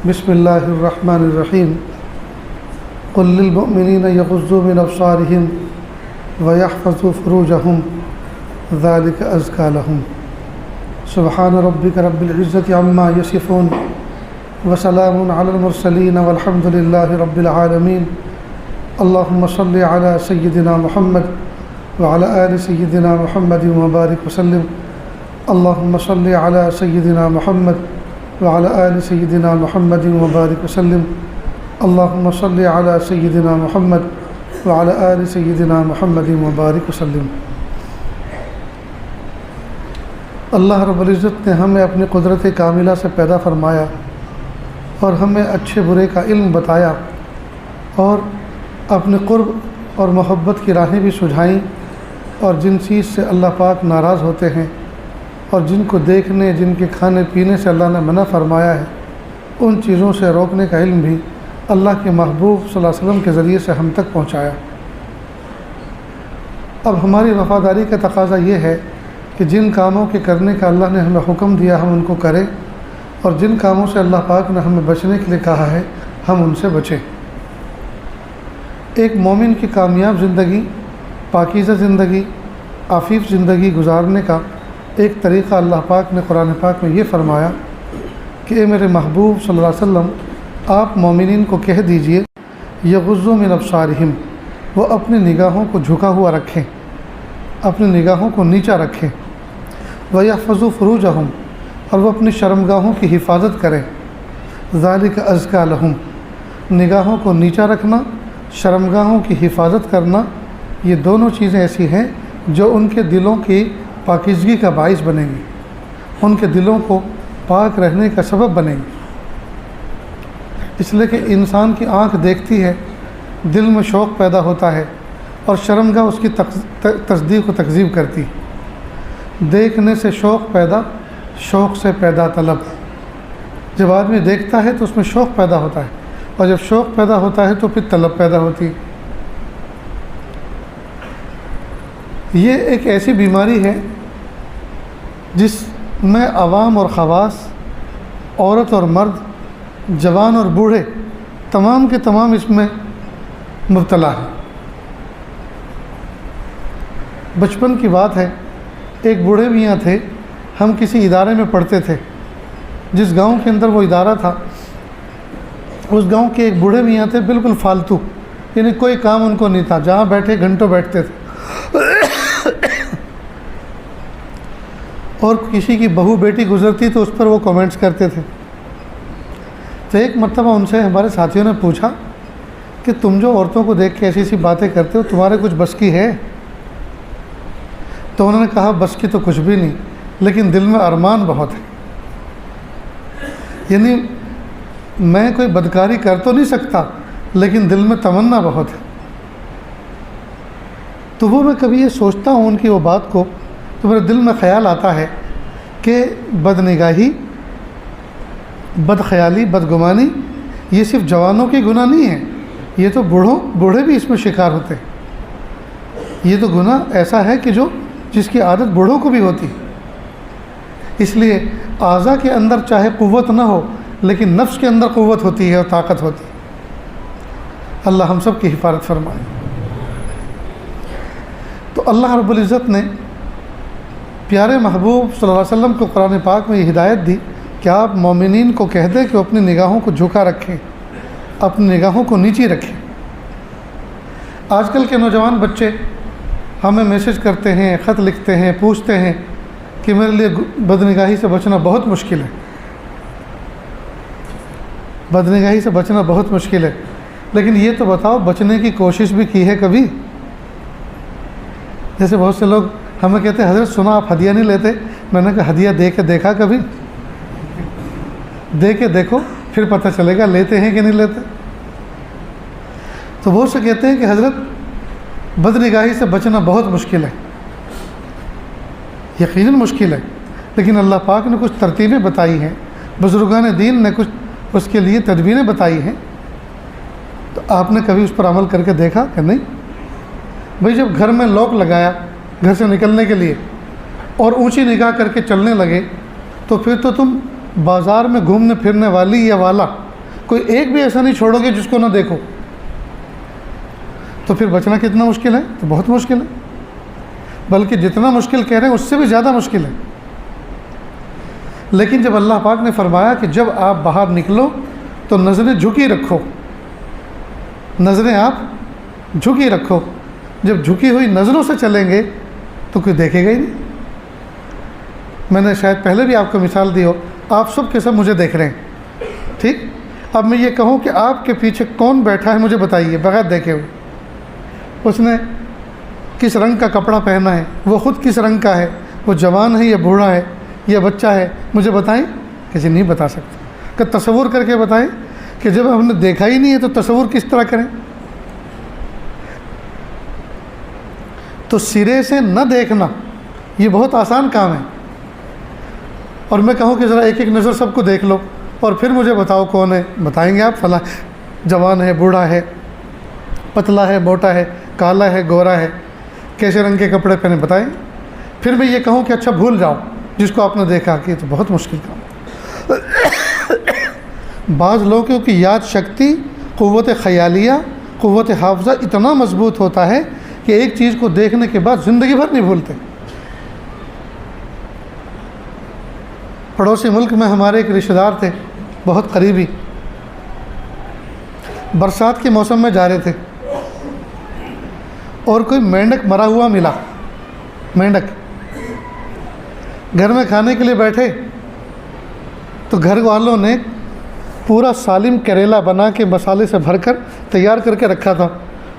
بسم اللہ الرحمن الرحیم قل للمؤمنین یغضوا من ابصارہم ویحفظوا فروجہم ذلک ازکی لہم سبحان ربک رب العزۃ عما یصفون وسلام علی المرسلین والحمد للہ رب العالمین اللہم صل علی سیدنا محمد وعلی آل سیدنا محمد وبارک وسلم اللہم صل علی سیدنا محمد وعلی آل سیدنا محمد وبارک وسلم اللہم صل علی سیدنا محمد وعلی آل سیدنا محمد وبارک وسلم۔ اللہ رب العزت نے ہمیں اپنی قدرت کاملہ سے پیدا فرمایا اور ہمیں اچھے برے کا علم بتایا اور اپنے قرب اور محبت کی راہیں بھی سجھائیں، اور جن چیز سے اللہ پاک ناراض ہوتے ہیں اور جن کو دیکھنے جن کے کھانے پینے سے اللہ نے منع فرمایا ہے، ان چیزوں سے روکنے کا علم بھی اللہ کے محبوب صلی اللہ علیہ وسلم کے ذریعے سے ہم تک پہنچایا۔ اب ہماری وفاداری کا تقاضا یہ ہے کہ جن کاموں کے کرنے کا اللہ نے ہمیں حکم دیا ہم ان کو کریں، اور جن کاموں سے اللہ پاک نے ہمیں بچنے کے لیے کہا ہے ہم ان سے بچیں۔ ایک مومن کی کامیاب زندگی، پاکیزہ زندگی، عفیف زندگی گزارنے کا ایک طریقہ اللہ پاک نے قرآن پاک میں یہ فرمایا کہ اے میرے محبوب صلی اللہ علیہ وسلم، آپ مومنین کو کہہ دیجئے یغضوا من ابصارہم، وہ اپنی نگاہوں کو جھکا ہوا رکھیں، اپنی نگاہوں کو نیچا رکھیں، ویحفظوا فروجہم، اور وہ اپنی شرمگاہوں کی حفاظت کریں، ذالک ازکی لہم، نگاہوں کو نیچا رکھنا، شرمگاہوں کی حفاظت کرنا، یہ دونوں چیزیں ایسی ہیں جو ان کے دلوں کی پاکیزگی کا باعث بنیں گی، ان کے دلوں کو پاک رہنے کا سبب بنیں گی۔ اس لیے کہ انسان کی آنکھ دیکھتی ہے، دل میں شوق پیدا ہوتا ہے، اور شرمگاہ اس کی تصدیق و تکذیب کرتی ہے۔ دیکھنے سے شوق پیدا، شوق سے پیدا طلب۔ جب آدمی دیکھتا ہے تو اس میں شوق پیدا ہوتا ہے، اور جب شوق پیدا ہوتا ہے تو پھر طلب پیدا ہوتی ہے۔ یہ ایک ایسی بیماری ہے جس میں عوام اور خواص، عورت اور مرد، جوان اور بوڑھے، تمام کے تمام اس میں مبتلا ہیں۔ بچپن کی بات ہے، ایک بوڑھے میاں تھے، ہم کسی ادارے میں پڑھتے تھے، جس گاؤں کے اندر وہ ادارہ تھا اس گاؤں کے ایک بوڑھے میاں تھے، بالکل فالتو، یعنی کوئی کام ان کو نہیں تھا، جہاں بیٹھے گھنٹوں بیٹھتے تھے، اور کسی کی بہو بیٹی گزرتی تو اس پر وہ کمنٹس کرتے تھے۔ تو ایک مرتبہ ان سے ہمارے ساتھیوں نے پوچھا کہ تم جو عورتوں کو دیکھ کے ایسی ایسی باتیں کرتے ہو، تمہارے کچھ بس کی ہے؟ تو انہوں نے کہا بس کی تو کچھ بھی نہیں، لیکن دل میں ارمان بہت ہے، یعنی میں کوئی بدکاری کر تو نہیں سکتا لیکن دل میں تمنا بہت ہے۔ تو وہ میں کبھی یہ سوچتا ہوں ان کی وہ بات کو، تو میرے دل میں خیال آتا ہے کہ بد نگاہی، بد خیالی، بدگمانی یہ صرف جوانوں کی گناہ نہیں ہے، یہ تو بوڑھے بھی اس میں شکار ہوتے ہیں۔ یہ تو گناہ ایسا ہے کہ جس کی عادت بوڑھوں کو بھی ہوتی ہے۔ اس لیے اعضاء کے اندر چاہے قوت نہ ہو لیکن نفس کے اندر قوت ہوتی ہے اور طاقت ہوتی ہے۔ اللہ ہم سب کی حفاظت فرمائے۔ تو اللہ رب العزت نے پیارے محبوب صلی اللہ علیہ وسلم کو قرآن پاک میں یہ ہدایت دی کہ آپ مومنین کو کہہ دیں کہ اپنی نگاہوں کو جھکا رکھیں، اپنی نگاہوں کو نیچی رکھیں۔ آج کل کے نوجوان بچے ہمیں میسج کرتے ہیں، خط لکھتے ہیں، پوچھتے ہیں کہ میرے لیے بدنگاہی سے بچنا بہت مشکل ہے، بدنگاہی سے بچنا بہت مشکل ہے، لیکن یہ تو بتاؤ بچنے کی کوشش بھی کی ہے کبھی؟ جیسے بہت سے لوگ ہمیں کہتے ہیں حضرت سنا آپ ہدیہ نہیں لیتے، میں نے کہا ہدیہ دے کے دیکھا کبھی؟ دے کے دیکھو پھر پتہ چلے گا لیتے ہیں کہ نہیں لیتے۔ تو وہ سے کہتے ہیں کہ حضرت بدنگاہی سے بچنا بہت مشکل ہے۔ یقیناً مشکل ہے، لیکن اللہ پاک نے کچھ ترتیبیں بتائی ہیں، بزرگان دین نے کچھ اس کے لیے تدبیریں بتائی ہیں، تو آپ نے کبھی اس پر عمل کر کے دیکھا کہ نہیں؟ بھئی جب گھر میں لاک لگایا گھر سے نکلنے کے لیے اور اونچی نگاہ کر کے چلنے لگے، تو پھر تو تم بازار میں گھومنے پھرنے والی یا والا کوئی ایک بھی ایسا نہیں چھوڑو گے جس کو نہ دیکھو، تو پھر بچنا کتنا مشکل ہے؟ تو بہت مشکل ہے، بلکہ جتنا مشکل کہہ رہے ہیں اس سے بھی زیادہ مشکل ہے۔ لیکن جب اللہ پاک نے فرمایا کہ جب آپ باہر نکلو تو نظریں جھکی رکھو، نظریں آپ جھکی رکھو، جب جھکی ہوئی نظروں سے چلیں گے تو کوئی دیکھے گا ہی نہیں۔ میں نے شاید پہلے بھی آپ کو مثال دی ہو، آپ سب کے سب مجھے دیکھ رہے ہیں، ٹھیک؟ اب میں یہ کہوں کہ آپ کے پیچھے کون بیٹھا ہے مجھے بتائیے بغیر دیکھے ہوئے، اس نے کس رنگ کا کپڑا پہنا ہے، وہ خود کس رنگ کا ہے، وہ جوان ہے یا بوڑھا ہے یا بچہ ہے، مجھے بتائیں؟ کسی نہیں بتا سکتے۔ کہ تصور کر کے بتائیں کہ جب ہم نے دیکھا ہی نہیں ہے تو تصور کس طرح کریں؟ تو سرے سے نہ دیکھنا یہ بہت آسان کام ہے، اور میں کہوں کہ ذرا ایک ایک نظر سب کو دیکھ لو اور پھر مجھے بتاؤ کون ہے، بتائیں گے آپ فلاں جوان ہے، بوڑھا ہے، پتلا ہے، موٹا ہے، کالا ہے، گورا ہے، کیسے رنگ کے کپڑے پہنے، بتائیں؟ پھر میں یہ کہوں کہ اچھا بھول جاؤ جس کو آپ نے دیکھا، کہ تو بہت مشکل کام ہے۔ بعض لوگوں کی یاد شکتی، قوت خیالیہ، قوت حافظہ اتنا مضبوط ہوتا ہے کہ ایک چیز کو دیکھنے کے بعد زندگی بھر نہیں بھولتے۔ پڑوسی ملک میں ہمارے ایک رشتہ دار تھے بہت قریبی، برسات کے موسم میں جا رہے تھے اور کوئی مینڈک مرا ہوا ملا، مینڈک گھر میں کھانے کے لیے بیٹھے تو گھر والوں نے پورا سالم کریلا بنا کے مسالے سے بھر کر تیار کر کے رکھا تھا،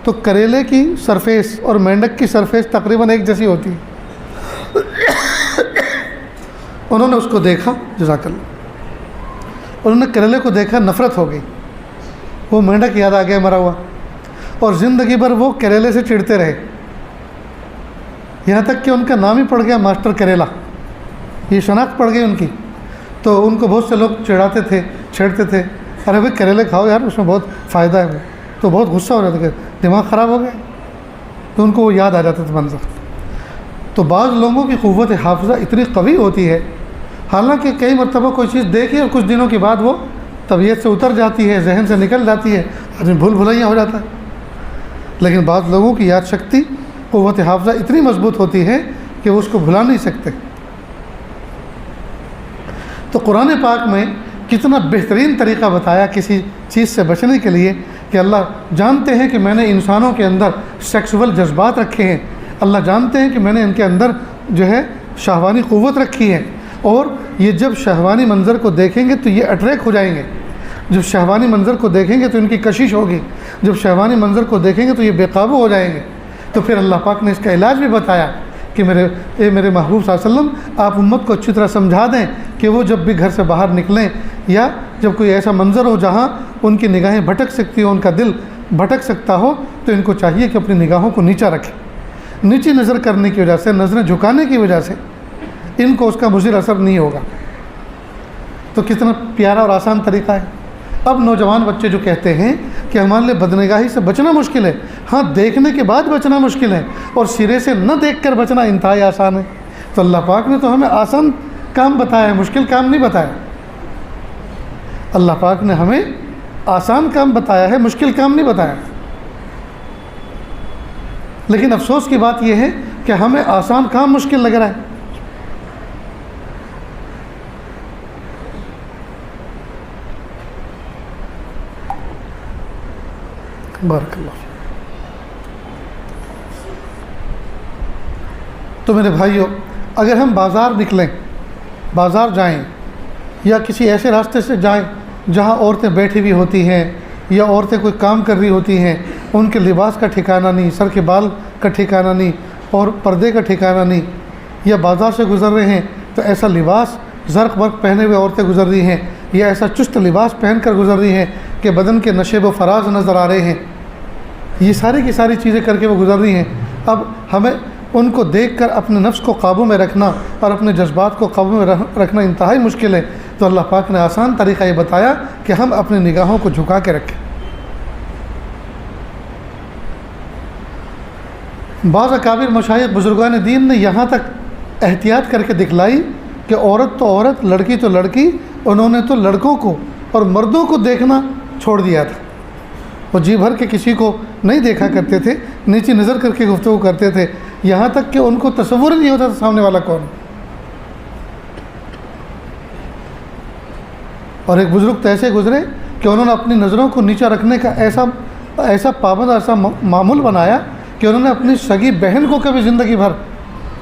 تو کریلے کی سرفیس اور مینڈک کی سرفیس تقریباً ایک جیسی ہوتی ہے۔ انہوں نے اس کو دیکھا، جزاک اللہ، انہوں نے کریلے کو دیکھا، نفرت ہو گئی، وہ مینڈک یاد آ گیا مرا ہوا، اور زندگی بھر وہ کریلے سے چڑھتے رہے، یہاں تک کہ ان کا نام ہی پڑ گیا ماسٹر کریلا، یہ شناخت پڑ گئی ان کی۔ تو ان کو بہت سے لوگ چڑھاتے تھے، چھیڑتے تھے، ارے بھائی کریلے کھاؤ یار، اس میں بہت فائدہ ہے، تو بہت غصہ ہو رہا تھا کہ دماغ خراب ہو گیا، تو ان کو وہ یاد آ جاتا تھا منظر۔ تو بعض لوگوں کی قوت حافظہ اتنی قوی ہوتی ہے، حالانکہ کئی مرتبہ کوئی چیز دیکھی اور کچھ دنوں کے بعد وہ طبیعت سے اتر جاتی ہے، ذہن سے نکل جاتی ہے، آدمی بھول بھلائیاں ہو جاتا ہے، لیکن بعض لوگوں کی یاد شکتی، قوت حافظہ اتنی مضبوط ہوتی ہے کہ وہ اس کو بھلا نہیں سکتے۔ تو قرآن پاک میں کتنا بہترین طریقہ بتایا کسی چیز سے بچنے کے لیے، کہ اللہ جانتے ہیں کہ میں نے انسانوں کے اندر سیکسول جذبات رکھے ہیں، اللہ جانتے ہیں کہ میں نے ان کے اندر جو ہے شہوانی قوت رکھی ہے، اور یہ جب شہوانی منظر کو دیکھیں گے تو یہ اٹریک ہو جائیں گے، جب شہوانی منظر کو دیکھیں گے تو ان کی کشش ہوگی، جب شہوانی منظر کو دیکھیں گے تو یہ بے قابو ہو جائیں گے۔ تو پھر اللہ پاک نے اس کا علاج بھی بتایا کہ میرے محبوب صلی اللہ علیہ وسلم آپ امت کو اچھی طرح سمجھا دیں کہ وہ جب بھی گھر سے باہر نکلیں یا جب کوئی ایسا منظر ہو جہاں ان کی نگاہیں بھٹک سکتی ہو، ان کا دل بھٹک سکتا ہو، تو ان کو چاہیے کہ اپنی نگاہوں کو نیچا رکھیں۔ نیچی نظر کرنے کی وجہ سے، نظریں جھکانے کی وجہ سے ان کو اس کا مضر اثر نہیں ہوگا۔ تو کتنا پیارا اور آسان طریقہ ہے۔ اب نوجوان بچے جو کہتے ہیں کہ ہمارے لیے بدنگاہی سے بچنا مشکل ہے، ہاں دیکھنے کے بعد بچنا مشکل ہے، اور سرے سے نہ دیکھ کر بچنا انتہائی آسان ہے، تو اللہ پاک نے تو ہمیں آسان کام بتایا ہے، مشکل کام نہیں بتایا۔ اللہ پاک نے ہمیں آسان کام بتایا ہے، مشکل کام نہیں بتایا۔ لیکن افسوس کی بات یہ ہے کہ ہمیں آسان کام مشکل لگ رہا ہے۔ بارک اللہ۔ تو میرے بھائیوں، اگر ہم بازار نکلیں، بازار جائیں، یا کسی ایسے راستے سے جائیں جہاں عورتیں بیٹھی ہوئی ہوتی ہیں یا عورتیں کوئی کام کر رہی ہوتی ہیں، ان کے لباس کا ٹھکانہ نہیں، سر کے بال کا ٹھکانہ نہیں، اور پردے کا ٹھکانہ نہیں، یا بازار سے گزر رہے ہیں تو ایسا لباس زرق برق پہنے ہوئے عورتیں گزر رہی ہیں، یا ایسا چست لباس پہن کر گزر رہی ہیں کہ بدن کے نشیب و فراز نظر آ رہے ہیں، یہ ساری کی ساری چیزیں کر کے وہ گزر رہی ہیں۔ اب ہمیں ان کو دیکھ کر اپنے نفس کو قابو میں رکھنا اور اپنے جذبات کو قابو میں رکھنا انتہائی مشکل ہے، تو اللہ پاک نے آسان طریقہ یہ بتایا کہ ہم اپنی نگاہوں کو جھکا کے رکھیں۔ بعض اکابر مشائخ بزرگان دین نے یہاں تک احتیاط کر کے دکھلائی کہ عورت تو عورت، لڑکی تو لڑکی، انہوں نے تو لڑکوں کو اور مردوں کو دیکھنا چھوڑ دیا تھا. وہ جی بھر کے کسی کو نہیں دیکھا کرتے تھے, نیچی نظر کر کے گفتگو کرتے تھے, یہاں تک کہ ان کو تصور نہیں ہوتا تھا سامنے والا کون. اور ایک بزرگ تو ایسے گزرے کہ انہوں نے اپنی نظروں کو نیچا رکھنے کا ایسا پابند ایسا معمول بنایا کہ انہوں نے اپنی سگی بہن کو کبھی زندگی بھر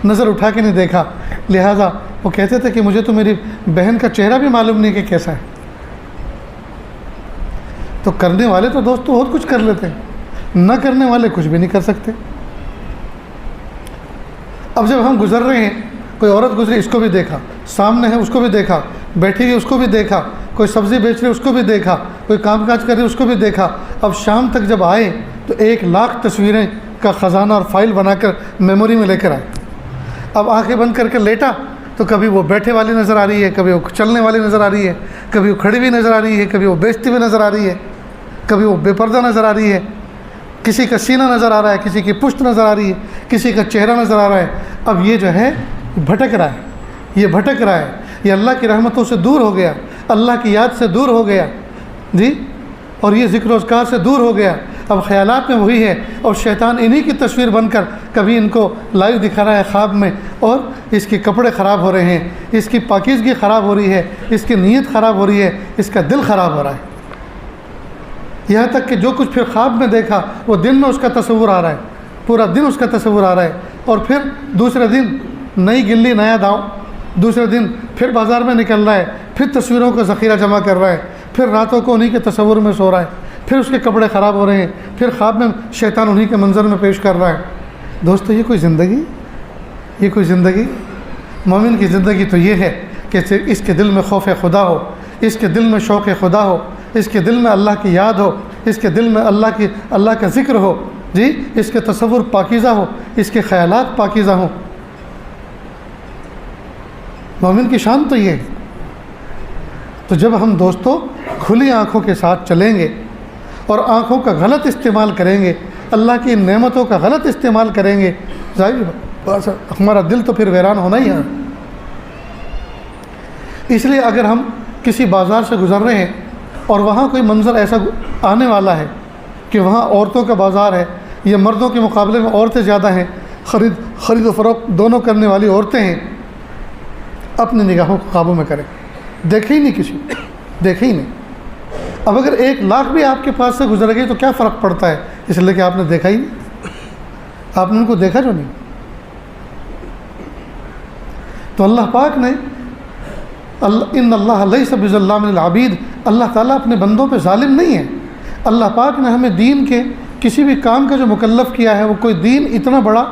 نظر اٹھا کے نہیں دیکھا. لہٰذا وہ کہتے تھے کہ مجھے تو میری بہن کا چہرہ بھی معلوم نہیں کہ کیسا ہے. تو کرنے والے تو دوست بہت کچھ کر لیتے ہیں, نہ کرنے والے کچھ بھی نہیں کر سکتے. اب جب ہم گزر رہے ہیں, کوئی عورت گزری اس کو بھی دیکھا, سامنے ہے اس کو بھی دیکھا, بیٹھی ہوئی اس کو بھی دیکھا, کوئی سبزی بیچ رہے اس کو بھی دیکھا, کوئی کام کاج کر رہے اس کو بھی دیکھا. اب شام تک جب آئے تو 1,00,000 تصویریں کا خزانہ اور فائل بنا کر میموری میں لے کر آئے. اب آنکھیں بند کر کے لیٹا تو کبھی وہ بیٹھے والی نظر آ رہی ہے, کبھی وہ چلنے والی نظر آ رہی ہے, کبھی وہ کھڑی ہوئی نظر آ رہی ہے, کبھی وہ بیچتی ہوئی نظر آ رہی ہے, کبھی وہ بے پردہ نظر آ رہی ہے, کسی کا سینہ نظر آ رہا ہے, کسی کی پشت نظر آ رہی ہے, کسی کا چہرہ نظر آ رہا ہے. اب یہ جو ہے بھٹک رہا ہے, یہ بھٹک رہا ہے, یہ اللہ کی رحمتوں سے دور ہو گیا, اللہ کی یاد سے دور ہو گیا جی, اور یہ ذکر و اذکار سے دور ہو گیا. اب خیالات میں وہی ہے, اور شیطان انہی کی تصویر بن کر کبھی ان کو لائیو دکھا رہا ہے خواب میں, اور اس کے کپڑے خراب ہو رہے ہیں, اس کی پاکیزگی خراب ہو رہی ہے, اس کی نیت خراب ہو رہی ہے, اس کا دل خراب ہو رہا ہے. یہاں تک کہ جو کچھ پھر خواب میں دیکھا وہ دن میں اس کا تصور آ رہا ہے, پورا دن اس کا تصور آ رہا ہے. اور پھر دوسرے دن نئی گلی نیا داؤ, دوسرے دن پھر بازار میں نکل رہا ہے, پھر تصویروں کا ذخیرہ جمع کر رہا ہے, پھر راتوں کو انہی کے تصور میں سو رہا ہے, پھر اس کے کپڑے خراب ہو رہے ہیں, پھر خواب میں شیطان انہی کے منظر میں پیش کر رہا ہے. دوستو یہ کوئی زندگی, یہ کوئی زندگی؟ مومن کی زندگی تو یہ ہے کہ اس کے دل میں خوف خدا ہو, اس کے دل میں شوق خدا ہو, اس کے دل میں اللہ کی یاد ہو, اس کے دل میں اللہ کا ذکر ہو جی, اس کے تصور پاکیزہ ہو, اس کے خیالات پاکیزہ ہوں. مومن کی شان تو یہ ہے. تو جب ہم دوستو کھلی آنکھوں کے ساتھ چلیں گے اور آنکھوں کا غلط استعمال کریں گے, اللہ کی نعمتوں کا غلط استعمال کریں گے, ظاہر ہمارا دل تو پھر ویران ہونا ہی ہے. اس لیے اگر ہم کسی بازار سے گزر رہے ہیں اور وہاں کوئی منظر ایسا آنے والا ہے کہ وہاں عورتوں کا بازار ہے, یا مردوں کے مقابلے میں عورتیں زیادہ ہیں, خرید و فروخت دونوں کرنے والی عورتیں ہیں, اپنی نگاہوں کو قابو میں کریں. دیکھے ہی نہیں کسی, دیکھے ہی نہیں. اب اگر 1,00,000 بھی آپ کے پاس سے گزر گئی تو کیا فرق پڑتا ہے, اس لیے کہ آپ نے دیکھا ہی نہیں, آپ نے ان کو دیکھا جو نہیں. تو اللہ پاک نے ان اللہ لیس بظلام للعبید, اللہ تعالیٰ اپنے بندوں پہ ظالم نہیں ہے. اللہ پاک نے ہمیں دین کے کسی بھی کام کا جو مکلف کیا ہے, وہ کوئی دین اتنا بڑا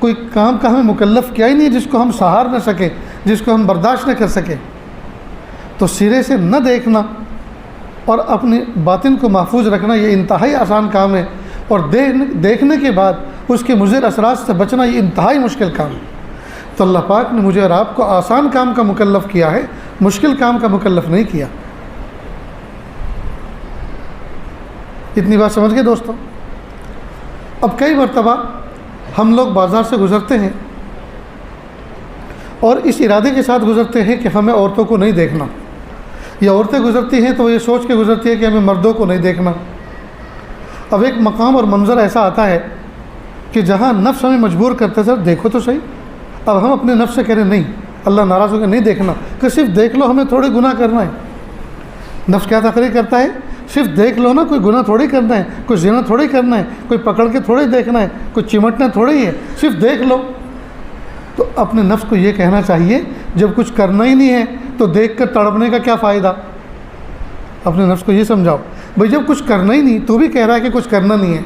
کوئی کام کا ہمیں مکلف کیا ہی نہیں جس کو ہم سہار نہ سکیں, جس کو ہم برداشت نہ کر سکیں. تو سرے سے نہ دیکھنا اور اپنی باطن کو محفوظ رکھنا یہ انتہائی آسان کام ہے, اور دیکھنے کے بعد اس کے مضر اثرات سے بچنا یہ انتہائی مشکل کام ہے. تو اللہ پاک نے مجھے اور آپ کو آسان کام کا مکلف کیا ہے, مشکل کام کا مکلف نہیں کیا. اتنی بات سمجھ گئے دوستوں؟ اب کئی مرتبہ ہم لوگ بازار سے گزرتے ہیں اور اس ارادے کے ساتھ گزرتے ہیں کہ ہمیں عورتوں کو نہیں دیکھنا, یا عورتیں گزرتی ہیں تو یہ سوچ کے گزرتی ہے کہ ہمیں مردوں کو نہیں دیکھنا. اب ایک مقام اور منظر ایسا آتا ہے کہ جہاں نفس ہمیں مجبور کرتا ہے, سر دیکھو تو صحیح. اب ہم اپنے نفس سے کہہ رہے ہیں نہیں, اللہ ناراض ہو کے نہیں دیکھنا, کہ صرف دیکھ لو, ہمیں تھوڑی گناہ کرنا ہے. نفس کیا تقریر کرتا ہے, صرف دیکھ لو نا, کوئی گناہ تھوڑی کرنا ہے, کوئی زنا تھوڑی کرنا ہے, کوئی پکڑ کے تھوڑی دیکھنا ہے, کوئی چمٹنا تھوڑی ہے, صرف دیکھ لو. تو اپنے نفس کو یہ کہنا چاہیے جب کچھ کرنا ہی نہیں ہے تو دیکھ کر تڑپنے کا کیا فائدہ. اپنے نفس کو یہ سمجھاؤ بھئی جب کچھ کرنا ہی نہیں, تو بھی کہہ رہا ہے کہ کچھ کرنا نہیں ہے,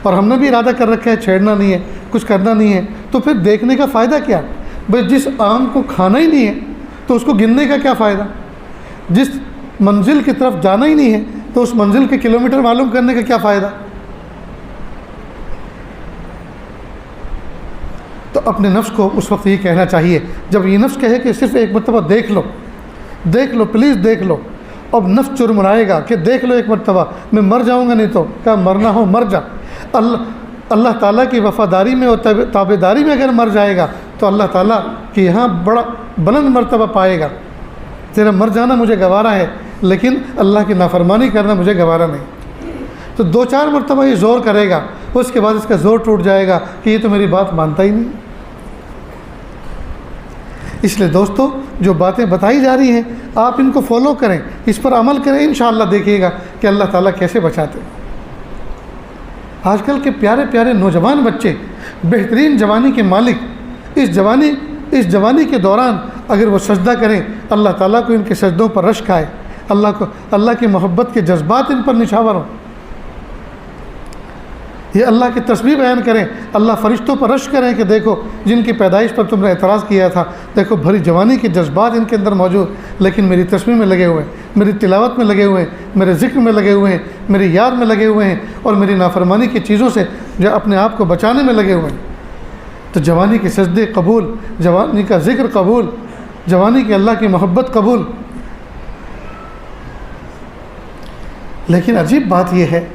اور ہم نے بھی ارادہ کر رکھا ہے چھیڑنا نہیں ہے, کچھ کرنا نہیں ہے, تو پھر دیکھنے کا فائدہ کیا؟ بھئی جس آم کو کھانا ہی نہیں ہے تو اس کو گننے کا کیا فائدہ؟ جس منزل کی طرف جانا ہی نہیں ہے تو اس منزل کے کلومیٹر معلوم کرنے کا کیا فائدہ؟ تو اپنے نفس کو اس وقت یہ کہنا چاہیے جب یہ نفس کہے کہ صرف ایک مرتبہ دیکھ لو, دیکھ لو, پلیز دیکھ لو. اب نفس چرمرائے گا کہ دیکھ لو ایک مرتبہ, میں مر جاؤں گا, نہیں تو کیا مرنا ہو مر جا. اللہ تعالیٰ کی وفاداری میں اور تابعداری میں اگر مر جائے گا تو اللہ تعالیٰ کے یہاں بڑا بلند مرتبہ پائے گا. تیرا مر جانا مجھے گوارا ہے, لیکن اللہ کی نافرمانی کرنا مجھے گوارا نہیں۔ تو 2-4 مرتبہ یہ زور کرے گا، اس کے بعد اس کا زور ٹوٹ جائے گا کہ یہ تو میری بات مانتا ہی نہیں۔ اس لیے دوستو، جو باتیں بتائی جا رہی ہیں آپ ان کو فالو کریں، اس پر عمل کریں، انشاءاللہ دیکھیے گا کہ اللہ تعالیٰ کیسے بچاتے ہیں۔ آج کل کے پیارے پیارے نوجوان بچے، بہترین جوانی کے مالک، اس جوانی کے دوران اگر وہ سجدہ کریں، اللہ تعالیٰ کو ان کے سجدوں پر رشک آئے، اللہ کی محبت کے جذبات ان پر نچھاور ہوں، یہ اللہ کی تسبیح بیان کریں، اللہ فرشتوں پر رشک کریں کہ دیکھو جن کی پیدائش پر تم نے اعتراض کیا تھا، دیکھو بھری جوانی کے جذبات ان کے اندر موجود، لیکن میری تسبیح میں لگے ہوئے ہیں، میری تلاوت میں لگے ہوئے ہیں، میرے ذکر میں لگے ہوئے ہیں، میری یاد میں لگے ہوئے ہیں، اور میری نافرمانی کی چیزوں سے جو اپنے آپ کو بچانے میں لگے ہوئے ہیں۔ تو جوانی کے سجدے قبول، جوانی کا ذکر قبول، جوانی کی اللہ کی محبت قبول۔ لیکن عجیب بات یہ ہے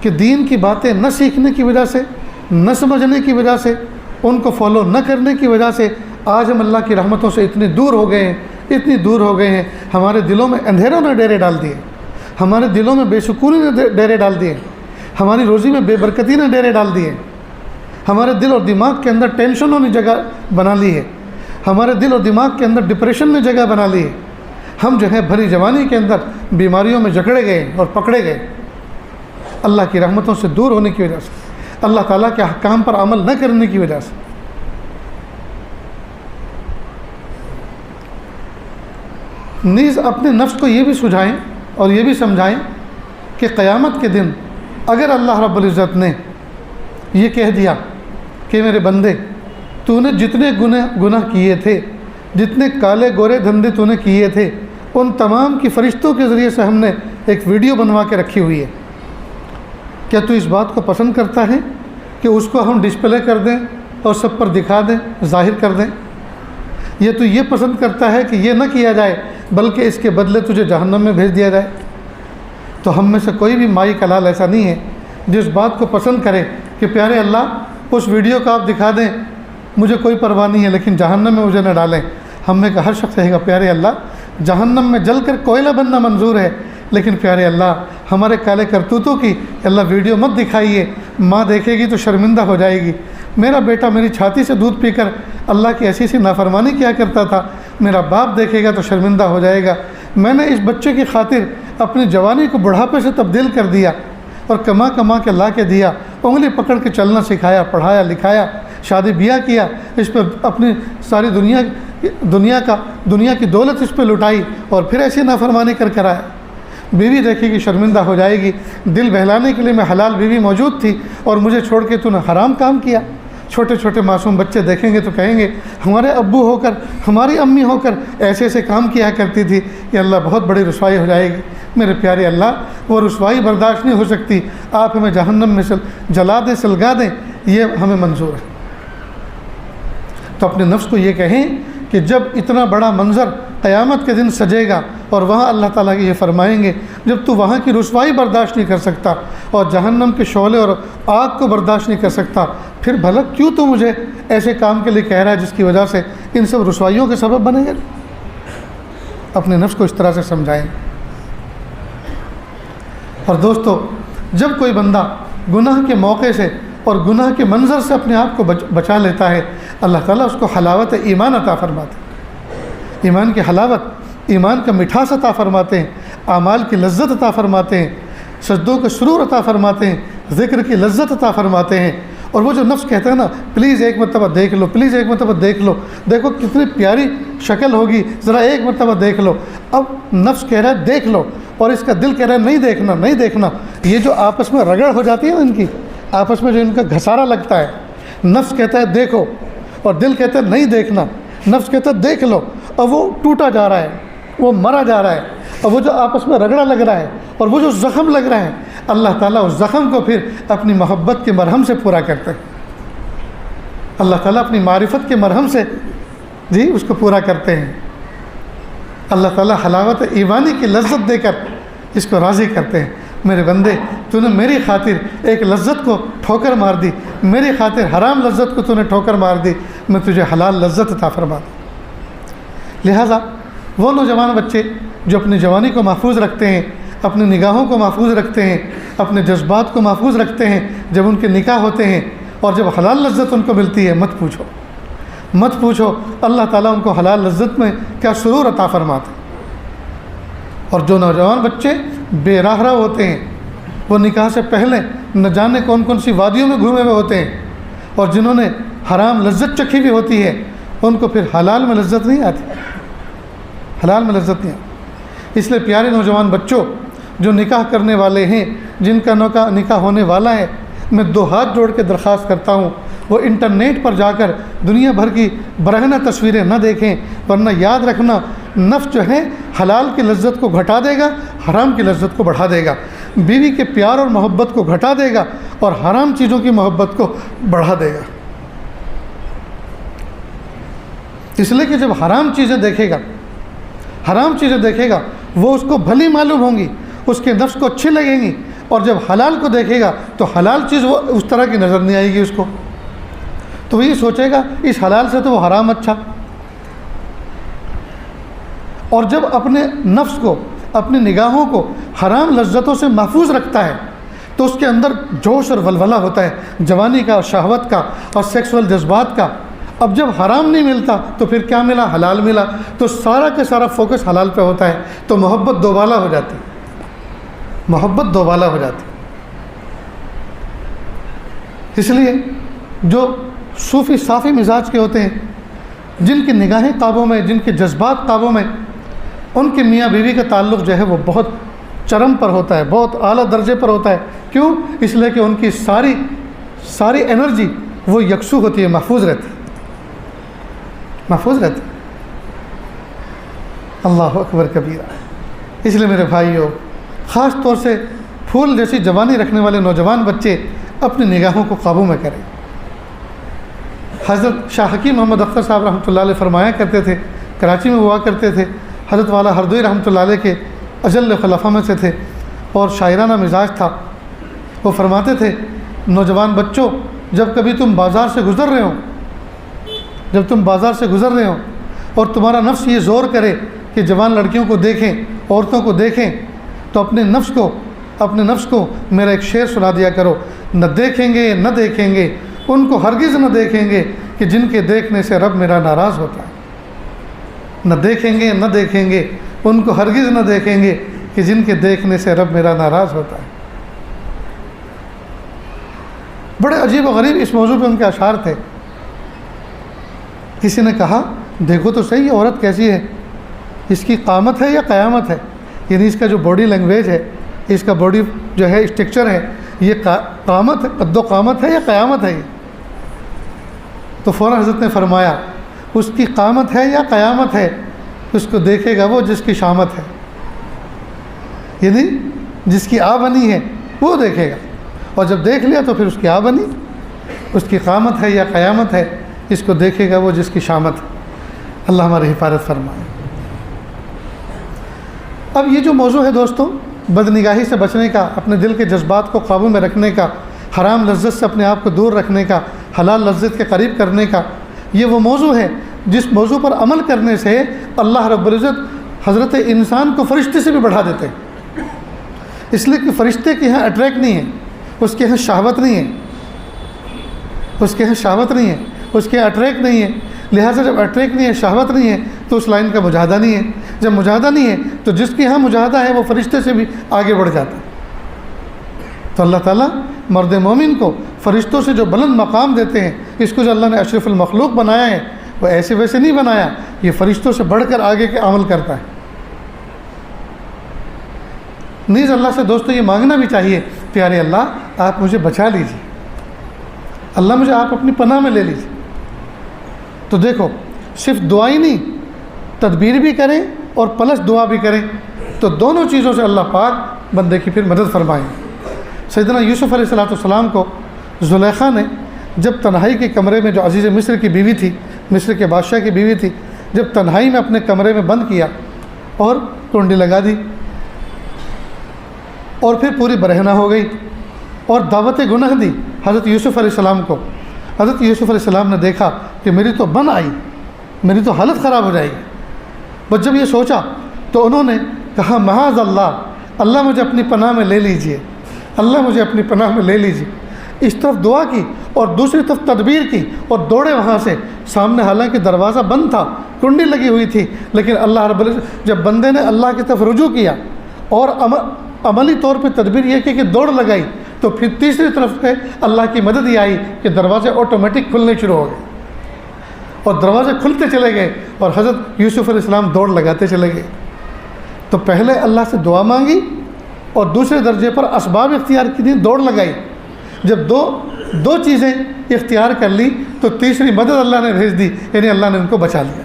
کہ دین کی باتیں نہ سیکھنے کی وجہ سے، نہ سمجھنے کی وجہ سے، ان کو فالو نہ کرنے کی وجہ سے آج ہم اللہ کی رحمتوں سے اتنے دور ہو گئے ہیں، اتنی دور ہو گئے ہیں، ہمارے دلوں میں اندھیروں نے ڈیرے ڈال دیے، ہمارے دلوں میں بے سکونی نے ڈیرے ڈال دیے، ہماری روزی میں بے برکتی نے ڈیرے ڈال دیے، ہمارے دل اور دماغ کے اندر ٹینشنوں نے جگہ بنا لی ہے، ہمارے دل اور دماغ کے اندر ڈپریشن نے جگہ بنا لی ہے۔ ہم جو ہے بھری جوانی کے اندر بیماریوں میں جکڑے گئے اور پکڑے گئے، اللہ کی رحمتوں سے دور ہونے کی وجہ سے، اللہ تعالیٰ کے احکام پر عمل نہ کرنے کی وجہ سے۔ نیز اپنے نفس کو یہ بھی سجھائیں اور یہ بھی سمجھائیں کہ قیامت کے دن اگر اللہ رب العزت نے یہ کہہ دیا کہ میرے بندے، تو نے جتنے گناہ کیے تھے، جتنے کالے گورے دھندے تو نے کیے تھے، ان تمام کی فرشتوں کے ذریعے سے ہم نے ایک ویڈیو بنوا کے رکھی ہوئی ہے، کیا تو اس بات کو پسند کرتا ہے کہ اس کو ہم ڈسپلے کر دیں اور سب پر دکھا دیں، ظاہر کر دیں؟ یہ تو یہ پسند کرتا ہے کہ یہ نہ کیا جائے بلکہ اس کے بدلے تجھے جہنم میں بھیج دیا جائے؟ تو ہم میں سے کوئی بھی مائی کلال ایسا نہیں ہے جس بات کو پسند کرے کہ پیارے اللہ اس ویڈیو کو آپ دکھا دیں، مجھے کوئی پرواہ نہیں ہے لیکن جہنم میں مجھے نہ ڈالیں۔ ہم میں کا ہر شخص کہے گا پیارے اللہ جہنم میں جل کر کوئلہ بننا منظور ہے، لیکن پیارے اللہ ہمارے کالے کرتوتوں کی اللہ ویڈیو مت دکھائیے، ماں دیکھے گی تو شرمندہ ہو جائے گی، میرا بیٹا میری چھاتی سے دودھ پی کر اللہ کی ایسی سی نافرمانی کیا کرتا تھا، میرا باپ دیکھے گا تو شرمندہ ہو جائے گا، میں نے اس بچے کی خاطر اپنی جوانی کو بڑھاپے سے تبدیل کر دیا اور کما کے لا کے دیا، انگلی پکڑ کے چلنا سکھایا، پڑھایا لکھایا، شادی بیاہ کیا، اس پہ اپنی ساری دنیا کی دولت اس پہ لٹائی اور پھر ایسی نافرمانی کر آیا۔ بیوی دیکھے گی شرمندہ ہو جائے گی، دل بہلانے کے لیے میں حلال بیوی موجود تھی اور مجھے چھوڑ کے تو نے حرام کام کیا۔ چھوٹے چھوٹے معصوم بچے دیکھیں گے تو کہیں گے ہمارے ابو ہو کر، ہماری امی ہو کر ایسے ایسے کام کیا کرتی تھی، کہ اللہ بہت بڑی رسوائی ہو جائے گی۔ میرے پیارے اللہ وہ رسوائی برداشت نہیں ہو سکتی، آپ ہمیں جہنم میں جلا دیں، سلگا دیں، یہ ہمیں منظور ہے۔ تو اپنے نفس کو یہ کہیں کہ جب اتنا بڑا منظر قیامت کے دن سجے گا اور وہاں اللہ تعالیٰ یہ فرمائیں گے جب تو وہاں کی رسوائی برداشت نہیں کر سکتا اور جہنم کے شعلے اور آگ کو برداشت نہیں کر سکتا، پھر بھلا کیوں تو مجھے ایسے کام کے لیے کہہ رہا ہے جس کی وجہ سے ان سب رسوائیوں کے سبب بنے گا؟ اپنے نفس کو اس طرح سے سمجھائیں۔ اور دوستو، جب کوئی بندہ گناہ کے موقع سے اور گناہ کے منظر سے اپنے آپ کو بچا لیتا ہے، اللہ تعالیٰ اس کو حلاوت ایمان عطا فرماتے ہیں، ایمان کی حلاوت، ایمان کا مٹھاس عطا فرماتے ہیں، اعمال کی لذت عطا فرماتے ہیں، سجدوں کا سرور عطا فرماتے ہیں، ذکر کی لذت عطا فرماتے ہیں۔ اور وہ جو نفس کہتا ہے نا پلیز ایک مرتبہ دیکھ لو، پلیز ایک مرتبہ دیکھ لو، دیکھو کتنی پیاری شکل ہوگی، ذرا ایک مرتبہ دیکھ لو۔ اب نفس کہہ رہا ہے دیکھ لو اور اس کا دل کہہ رہا ہے نہیں دیکھنا نہیں دیکھنا۔ یہ جو آپس میں رگڑ ہو جاتی ہے نا ان کی، آپس میں جو ان کا گھسارا لگتا ہے، نفس کہتا ہے دیکھو اور دل کہتا ہے نہیں دیکھنا، نفس کہتا ہے دیکھ لو اور وہ ٹوٹا جا رہا ہے، وہ مرا جا رہا ہے، اور وہ جو آپس میں رگڑا لگ رہا ہے اور وہ جو زخم لگ رہا ہے، اللہ تعالیٰ اس زخم کو پھر اپنی محبت کے مرہم سے پورا کرتے ہیں، اللہ تعالیٰ اپنی معرفت کے مرہم سے اس کو پورا کرتے ہیں۔ اللہ تعالیٰ حلاوت ایمانی کی لذت دے کر اس کو راضی کرتے ہیں۔ میرے بندے، تو نے میری خاطر ایک لذت کو ٹھوکر مار دی، میری خاطر حرام لذت کو تو نے ٹھوکر مار دی، میں تجھے حلال لذت عطا فرما دوں۔ لہٰذا وہ نوجوان بچے جو اپنی جوانی کو محفوظ رکھتے ہیں، اپنی نگاہوں کو محفوظ رکھتے ہیں، اپنے جذبات کو محفوظ رکھتے ہیں، جب ان کے نکاح ہوتے ہیں اور جب حلال لذت ان کو ملتی ہے، مت پوچھو اللہ تعالیٰ ان کو حلال لذت میں کیا سرور عطا فرماتے ہیں۔ اور جو نوجوان بچے بے راہ ہوتے ہیں، وہ نکاح سے پہلے نہ جانے کون سی وادیوں میں گھومے ہوئے ہوتے ہیں، اور جنہوں نے حرام لذت چکھی بھی ہوتی ہے، ان کو پھر حلال میں لذت نہیں آتی، حلال میں لذت نہیں آتی۔ اس لیے پیارے نوجوان بچوں جو نکاح کرنے والے ہیں، جن کا نکاح ہونے والا ہے، میں 2 ہاتھ جوڑ کے درخواست کرتا ہوں وہ انٹرنیٹ پر جا کر دنیا بھر کی برہنہ تصویریں نہ دیکھیں، ورنہ یاد رکھنا نفس جو ہے حلال کی لذت کو گھٹا دے گا، حرام کی لذت کو بڑھا دے گا، بیوی کے پیار اور محبت کو گھٹا دے گا اور حرام چیزوں کی محبت کو بڑھا دے گا۔ اس لیے کہ جب حرام چیزیں دیکھے گا وہ اس کو بھلی معلوم ہوں گی، اس کے نفس کو اچھی لگیں گی، اور جب حلال کو دیکھے گا تو حلال چیز وہ اس طرح کی نظر نہیں آئے گی اس کو، تو وہ یہ سوچے گا اس حلال سے تو وہ حرام اچھا۔ اور جب اپنے نفس کو، اپنی نگاہوں کو حرام لذتوں سے محفوظ رکھتا ہے تو اس کے اندر جوش اور ولولہ ہوتا ہے جوانی کا اور شہوت کا اور سیکسول جذبات کا۔ اب جب حرام نہیں ملتا تو پھر کیا ملا؟ حلال ملا، تو سارا کا سارا فوکس حلال پہ ہوتا ہے، تو محبت دوبالا ہو جاتی، اس لیے جو صوفی صافی مزاج کے ہوتے ہیں، جن کی نگاہیں قابو میں، جن کے جذبات قابو میں، ان کے میاں بیوی کا تعلق جو ہے وہ بہت چرم پر ہوتا ہے، بہت اعلیٰ درجے پر ہوتا ہے۔ کیوں؟ اس لیے کہ ان کی ساری انرجی وہ یکسو ہوتی ہے، محفوظ رہتی ہے۔ اللہ اکبر کبیرہ۔ اس لیے میرے بھائیوں، خاص طور سے پھول جیسی جوانی رکھنے والے نوجوان بچے اپنی نگاہوں کو قابو میں کریں۔ حضرت شاہ حکیم محمد اختر صاحب رحمۃ اللہ علیہ فرمایا کرتے تھے، کراچی میں ہوا کرتے تھے، حضرت والا ہردوئی رحمۃ اللہ علیہ کے اجل خلفاء میں سے تھے اور شاعرانہ مزاج تھا۔ وہ فرماتے تھے، نوجوان بچوں، جب کبھی تم بازار سے گزر رہے ہو اور تمہارا نفس یہ زور کرے کہ جوان لڑکیوں کو دیکھیں، عورتوں کو دیکھیں، تو اپنے نفس کو میرا ایک شعر سنا دیا کرو، نہ دیکھیں گے ان کو ہرگز نہ دیکھیں گے کہ جن کے دیکھنے سے رب میرا ناراض ہوتا ہے۔ نہ دیکھیں گے ان کو ہرگز نہ دیکھیں گے کہ جن کے دیکھنے سے رب میرا ناراض ہوتا ہے۔ بڑے عجیب و غریب اس موضوع پہ ان کے اشعار تھے۔ کسی نے کہا، دیکھو تو صحیح، عورت کیسی ہے، اس کی قامت ہے یا قیامت ہے، یعنی اس کا جو باڈی لینگویج ہے، اس کا باڈی جو ہے اسٹرکچر ہے، یہ قامت ہے، قد و قامت ہے یا قیامت ہے؟ تو فوراً حضرت نے فرمایا، اس کی قامت ہے یا قیامت ہے، اس کو دیکھے گا وہ جس کی شامت ہے، یعنی جس کی آ بنی ہے وہ دیکھے گا، اور جب دیکھ لیا تو پھر اس کی آ بنی، اس کی قامت ہے یا قیامت ہے، اس کو دیکھے گا وہ جس کی شامت ہے۔ اللہ ہماری حفاظت فرمائے۔ اب یہ جو موضوع ہے دوستوں، بدنگاہی سے بچنے کا، اپنے دل کے جذبات کو قابو میں رکھنے کا، حرام لذت سے اپنے آپ کو دور رکھنے کا، حلال لذت کے قریب کرنے کا، یہ وہ موضوع ہے جس موضوع پر عمل کرنے سے اللہ رب العزت حضرت انسان کو فرشتے سے بھی بڑھا دیتے ہیں۔ اس لیے کہ فرشتے کے یہاں اٹریکٹ نہیں ہے، اس کے یہاں شہوت نہیں ہے، اس کے یہاں اٹریکٹ نہیں ہے، لہٰذا جب اٹریکٹ نہیں ہے، شہوت نہیں ہے، تو اس لائن کا مجاہدہ نہیں ہے۔ جب مجاہدہ نہیں ہے تو جس کے یہاں مجاہدہ ہے وہ فرشتے سے بھی آگے بڑھ جاتا ہے۔ تو اللہ تعالیٰ مرد مومن کو فرشتوں سے جو بلند مقام دیتے ہیں، اس کو جو اللہ نے اشرف المخلوق بنایا ہے، وہ ایسے ویسے نہیں بنایا، یہ فرشتوں سے بڑھ کر آگے کے عمل کرتا ہے۔ نیز اللہ سے دوستو یہ مانگنا بھی چاہیے، پیارے اللہ آپ مجھے بچا لیجیے، اللہ مجھے آپ اپنی پناہ میں لے لیجیے۔ تو دیکھو، صرف دعا ہی نہیں، تدبیر بھی کریں اور پلس دعا بھی کریں، تو دونوں چیزوں سے اللہ پاک بندے کی پھر مدد فرمائیں۔ سیدنا یوسف علیہ السلام کو زلیخا نے جب تنہائی کے کمرے میں، جو عزیز مصر کی بیوی تھی، مصر کے بادشاہ کی بیوی تھی، جب تنہائی میں اپنے کمرے میں بند کیا اور کنڈی لگا دی، اور پھر پوری برہنہ ہو گئی اور دعوت گناہ دی حضرت یوسف علیہ السلام کو۔ حضرت یوسف علیہ السلام نے دیکھا کہ میری تو بن آئی، میری تو حالت خراب ہو جائے گی، بس جب یہ سوچا تو انہوں نے کہا معاذ اللہ، اللہ مجھے اپنی پناہ میں لے لیجئے، اللہ مجھے اپنی پناہ میں لے لیجئے۔ اس طرف دعا کی اور دوسری طرف تدبیر کی اور دوڑے وہاں سے۔ سامنے حالانکہ دروازہ بند تھا، کنڈی لگی ہوئی تھی، لیکن اللہ رب العزت جب بندے نے اللہ کی طرف رجوع کیا اور عملی طور پہ تدبیر یہ کہ دوڑ لگائی، تو پھر تیسری طرف سے اللہ کی مدد یہ آئی کہ دروازے آٹومیٹک کھلنے شروع ہو گئے اور دروازے کھلتے چلے گئے اور حضرت یوسف علیہ السلام دوڑ لگاتے چلے گئے۔ تو پہلے اللہ سے دعا مانگی اور دوسرے درجے پر اسباب اختیار کی تھی، دوڑ لگائی۔ جب دو چیزیں اختیار کر لی تو تیسری مدد اللہ نے بھیج دی، یعنی اللہ نے ان کو بچا لیا۔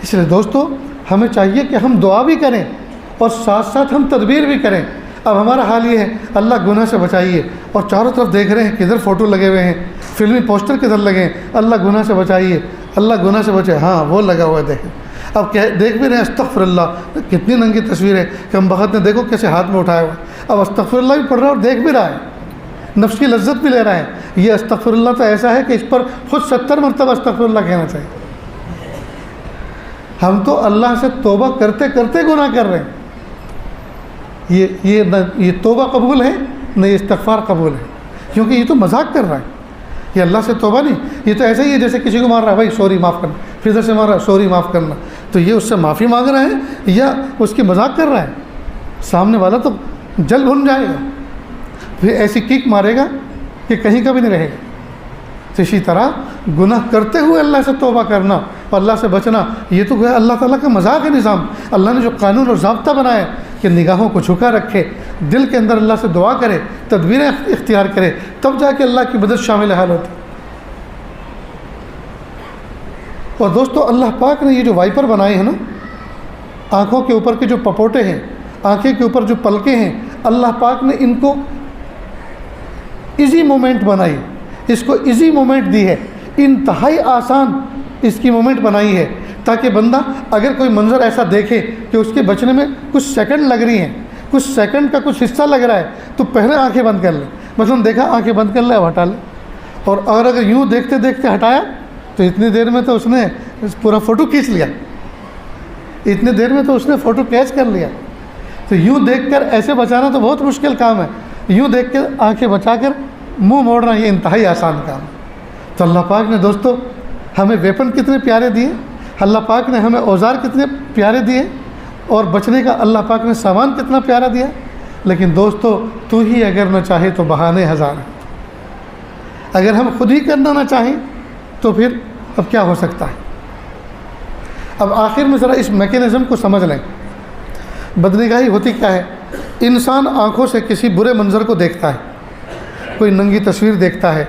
اس لیے دوستو ہمیں چاہیے کہ ہم دعا بھی کریں اور ساتھ ساتھ ہم تدبیر بھی کریں۔ اب ہمارا حال یہ ہے اللہ گناہ سے بچائیے، اور چاروں طرف دیکھ رہے ہیں کدھر فوٹو لگے ہوئے ہیں، فلمی پوسٹر کدھر لگے ہیں، اللہ گناہ سے بچائیے، اللہ گناہ سے بچائے، ہاں وہ لگا ہوا ہے دیکھیں۔ اب دیکھ بھی رہے ہیں استغفر اللہ، کتنی ننگی تصویر ہے کہ ہم بخت نے دیکھو کیسے ہاتھ میں اٹھایا ہوا ہے، اب استغفر اللہ بھی پڑھ رہا ہے اور دیکھ بھی رہا ہے، نفس کی لذت بھی لے رہا ہے۔ یہ استغفر اللہ تو ایسا ہے کہ اس پر خود 70 مرتبہ استغفر اللہ کہنا چاہیے۔ ہم تو اللہ سے توبہ کرتے کرتے گناہ کر رہے ہیں۔ یہ توبہ قبول ہے نہ یہ استغفار قبول ہے، کیونکہ یہ تو مذاق کر رہا ہے، یہ اللہ سے توبہ نہیں، یہ تو ایسا ہی ہے جیسے کسی کو مار رہا ہے، بھائی سوری معاف کرنا، پھر ادھر سے مار رہا ہے سوری معاف کرنا، تو یہ اس سے معافی مانگ رہا ہے یا اس کی مذاق کر رہا ہے؟ سامنے والا تو جل بھن جائے گا، پھر ایسی کک مارے گا کہ کہیں کا بھی نہیں رہے گا۔ تو اسی طرح گناہ کرتے ہوئے اللہ سے توبہ کرنا اور اللہ سے بچنا، یہ تو گویا اللہ تعالیٰ کا مذاق ہے نظام۔ اللہ نے جو قانون اور ضابطہ بنایا کہ نگاہوں کو جھکا رکھے، دل کے اندر اللہ سے دعا کرے، تدبیریں اختیار کرے، تب جا کے اللہ کی مدد شامل حال ہوتی۔ اور دوستو اللہ پاک نے یہ جو وائپر بنائے ہیں نا، آنکھوں کے اوپر کے جو پپوٹے ہیں، آنکھیں کے اوپر جو پلکیں ہیں، اللہ پاک نے ان کو ایزی مومنٹ بنائی، اس کو ایزی مومنٹ دی ہے، انتہائی آسان اس کی مومنٹ بنائی ہے، تاکہ بندہ اگر کوئی منظر ایسا دیکھے کہ اس کے بچنے میں کچھ سیکنڈ لگ رہی ہیں، کچھ سیکنڈ کا کچھ حصہ لگ رہا ہے، تو پہلے آنکھیں بند کر لے۔ مثلاً دیکھا آنکھیں بند کر لے، اب ہٹا لے، اور اگر یوں دیکھتے دیکھتے ہٹایا تو اتنی دیر میں تو اس نے پورا فوٹو کھینچ لیا، اتنی دیر میں تو اس نے فوٹو کیچ کر لیا۔ تو یوں دیکھ کر ایسے بچانا تو بہت مشکل کام ہے، یوں دیکھ کر آنکھیں بچا کر منہ موڑنا یہ انتہائی آسان کام ہے۔ تو اللہ پاک نے دوستو ہمیں ویپن کتنے پیارے دیے، اللہ پاک نے ہمیں اوزار کتنے پیارے دیے، اور بچنے کا اللہ پاک نے سامان کتنا پیارا دیا۔ لیکن دوستو تو ہی اگر نہ چاہے تو بہانے ہزار ہیں، اگر ہم خود ہی کرنا نہ چاہیں تو پھر اب کیا ہو سکتا ہے۔ اب آخر میں ذرا اس میکینزم کو سمجھ لیں۔ بدنگاہی ہوتی کیا ہے؟ انسان آنکھوں سے کسی برے منظر کو دیکھتا ہے، کوئی ننگی تصویر دیکھتا ہے،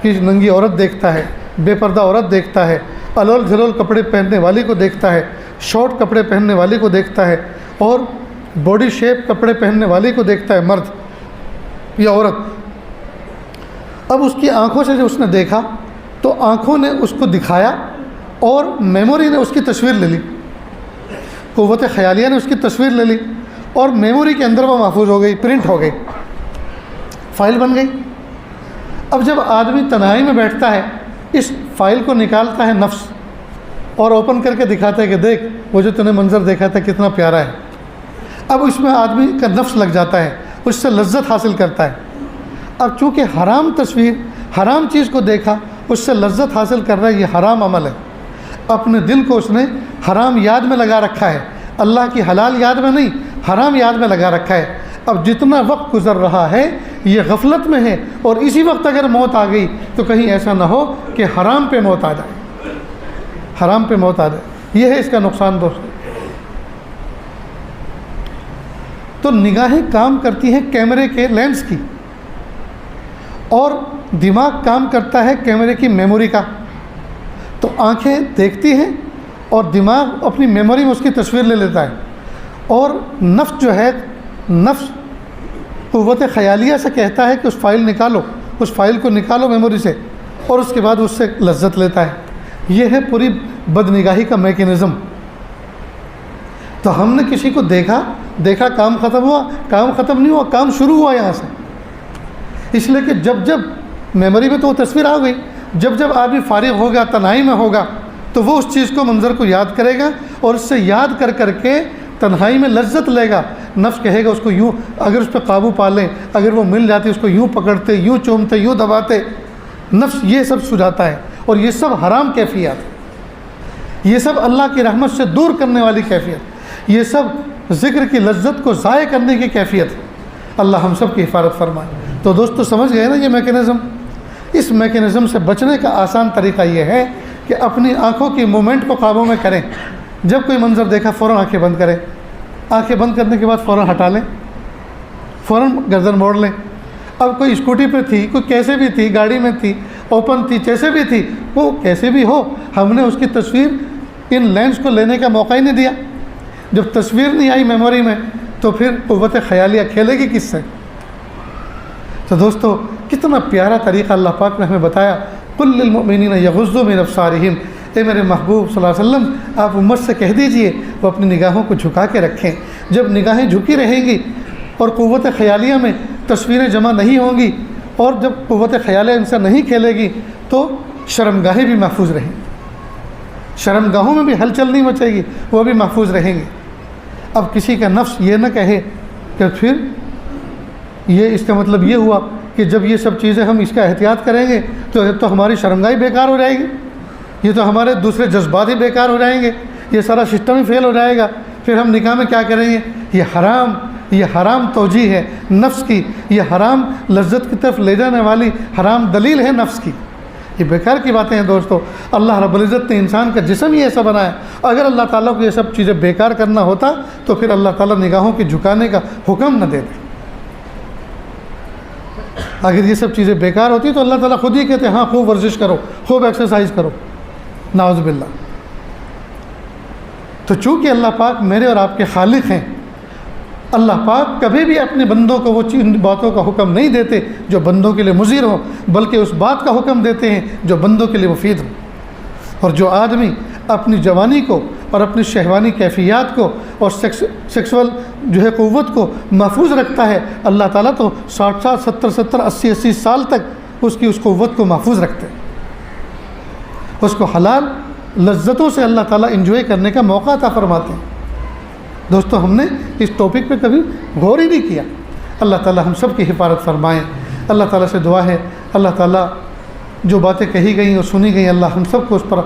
کسی ننگی عورت دیکھتا ہے، بے پردہ عورت دیکھتا ہے، الول جھلول کپڑے پہننے والی کو دیکھتا ہے، شارٹ کپڑے پہننے والی کو دیکھتا ہے، اور باڈی شیپ کپڑے پہننے والی کو دیکھتا ہے، مرد یا عورت۔ اب اس کی آنکھوں سے جو اس نے دیکھا تو آنکھوں نے اس کو دکھایا اور میموری نے اس کی تصویر لے لی، قوت خیالیہ نے اس کی تصویر لے لی اور میموری کے اندر وہ محفوظ ہو گئی، پرنٹ ہو گئی، فائل بن گئی۔ اب جب آدمی تنہائی میں بیٹھتا ہے، اس فائل کو نکالتا ہے نفس اور اوپن کر کے دکھاتا ہے کہ دیکھ وہ جو تو نے منظر دیکھا تھا کتنا پیارا ہے۔ اب اس میں آدمی کا نفس لگ جاتا ہے، اس سے لذت حاصل کرتا ہے۔ اب چونکہ حرام تصویر، حرام چیز کو دیکھا، اس سے لذت حاصل کر رہا ہے، یہ حرام عمل ہے۔ اپنے دل کو اس نے حرام یاد میں لگا رکھا ہے، اللہ کی حلال یاد میں نہیں، حرام یاد میں لگا رکھا ہے۔ اب جتنا وقت گزر رہا ہے یہ غفلت میں ہے، اور اسی وقت اگر موت آ گئی تو کہیں ایسا نہ ہو کہ حرام پہ موت آ جائے، حرام پہ موت آ جائے۔ یہ ہے اس کا نقصان دوستو۔ تو نگاہیں کام کرتی ہیں کیمرے کے لینس کی، اور دماغ کام کرتا ہے کیمرے کی میموری کا۔ تو آنکھیں دیکھتی ہیں اور دماغ اپنی میموری میں اس کی تصویر لے لیتا ہے، اور نفس جو ہے، نفس قوت خیالیہ سے کہتا ہے کہ اس فائل نکالو، اس فائل کو نکالو میموری سے، اور اس کے بعد اس سے لذت لیتا ہے۔ یہ ہے پوری بدنگاہی کا میکینزم۔ تو ہم نے کسی کو دیکھا کام ختم ہوا، کام ختم نہیں ہوا، کام شروع ہوا یہاں سے۔ اس لیے کہ جب میموری میں تو وہ تصویر آ گئی، جب آدمی فارغ ہوگا، تنہائی میں ہوگا، تو وہ اس چیز کو منظر کو یاد کرے گا اور اس سے یاد کر کر کے تنہائی میں لذت لے گا. نفس کہے گا اس کو یوں اگر اس پہ قابو پا لیں, اگر وہ مل جاتی اس کو یوں پکڑتے, یوں چومتے, یوں دباتے. نفس یہ سب سجاتا ہے اور یہ سب حرام کیفیات, یہ سب اللہ کی رحمت سے دور کرنے والی کیفیت, یہ سب ذکر کی لذت کو ضائع کرنے کی کیفیت. اللہ ہم سب کی حفاظت فرمائے. تو دوستو سمجھ گئے نا یہ میکینزم. اس میکینزم سے بچنے کا آسان طریقہ یہ ہے کہ اپنی آنکھوں کی مومنٹ کو قابو میں کریں. جب کوئی منظر دیکھا فوراً آنکھیں بند کریں, آنکھیں بند کرنے کے بعد فوراً ہٹا لیں, فوراً گردن موڑ لیں. اب کوئی اسکوٹی پہ تھی, کوئی کیسے بھی تھی, گاڑی میں تھی, اوپن تھی, جیسے بھی تھی, وہ کیسے بھی ہو, ہم نے اس کی تصویر ان لینس کو لینے کا موقع ہی نہیں دیا. جب تصویر نہیں آئی میموری میں تو پھر قوت خیالیہ کھیلے گی کس سے؟ تو دوستو کتنا پیارا طریقہ اللہ پاک نے ہمیں بتایا. قل للمؤمنین یغضوا من ابصارہم, اے میرے محبوب صلی اللہ علیہ وسلم آپ امت سے کہہ دیجئے وہ اپنی نگاہوں کو جھکا کے رکھیں. جب نگاہیں جھکی رہیں گی اور قوت خیالیہ میں تصویریں جمع نہیں ہوں گی اور جب قوت خیالیہ ان سے نہیں کھیلے گی تو شرمگاہیں بھی محفوظ رہیں گی, شرمگاہوں میں بھی ہلچل نہیں مچے گی, وہ بھی محفوظ رہیں گے. اب کسی کا نفس یہ نہ کہے کہ پھر یہ اس کا مطلب یہ ہوا کہ جب یہ سب چیزیں ہم اس کا احتیاط کریں گے تو ہماری شرمگاہی بیکار ہو جائے گی, یہ تو ہمارے دوسرے جذبات ہی بیکار ہو جائیں گے, یہ سارا سسٹم ہی فیل ہو جائے گا, پھر ہم نکاح میں کیا کریں گے. یہ حرام توجیہ ہے نفس کی, یہ حرام لذت کی طرف لے جانے والی حرام دلیل ہے نفس کی. یہ بیکار کی باتیں ہیں دوستو. اللہ رب العزت نے انسان کا جسم ہی ایسا بنایا. اگر اللہ تعالیٰ کو یہ سب چیزیں بیکار کرنا ہوتا تو پھر اللہ تعالیٰ نگاہوں کی جھکانے کا حکم نہ دیتے. اگر یہ سب چیزیں بیکار ہوتی تو اللہ تعالیٰ خود ہی کہتے ہاں خوب ورزش کرو, خوب ایکسرسائز کرو. نعوذ باللہ. تو چونکہ اللہ پاک میرے اور آپ کے خالق ہیں, اللہ پاک کبھی بھی اپنے بندوں کو وہ باتوں کا حکم نہیں دیتے جو بندوں کے لیے مضر ہو, بلکہ اس بات کا حکم دیتے ہیں جو بندوں کے لیے مفید ہو. اور جو آدمی اپنی جوانی کو اور اپنی شہوانی کیفیات کو اور سیکسول جو ہے قوت کو محفوظ رکھتا ہے, اللہ تعالیٰ تو 60 سال 70 80 سال تک اس کی اس قوت کو محفوظ رکھتے ہیں. اس کو حلال لذتوں سے اللہ تعالیٰ انجوائے کرنے کا موقع عطا فرماتے ہیں. دوستو ہم نے اس ٹاپک پہ کبھی غور ہی نہیں کیا. اللہ تعالیٰ ہم سب کی حفاظت فرمائیں. اللہ تعالیٰ سے دعا ہے اللہ تعالیٰ جو باتیں کہی گئیں اور سنی گئیں اللہ ہم سب کو اس پر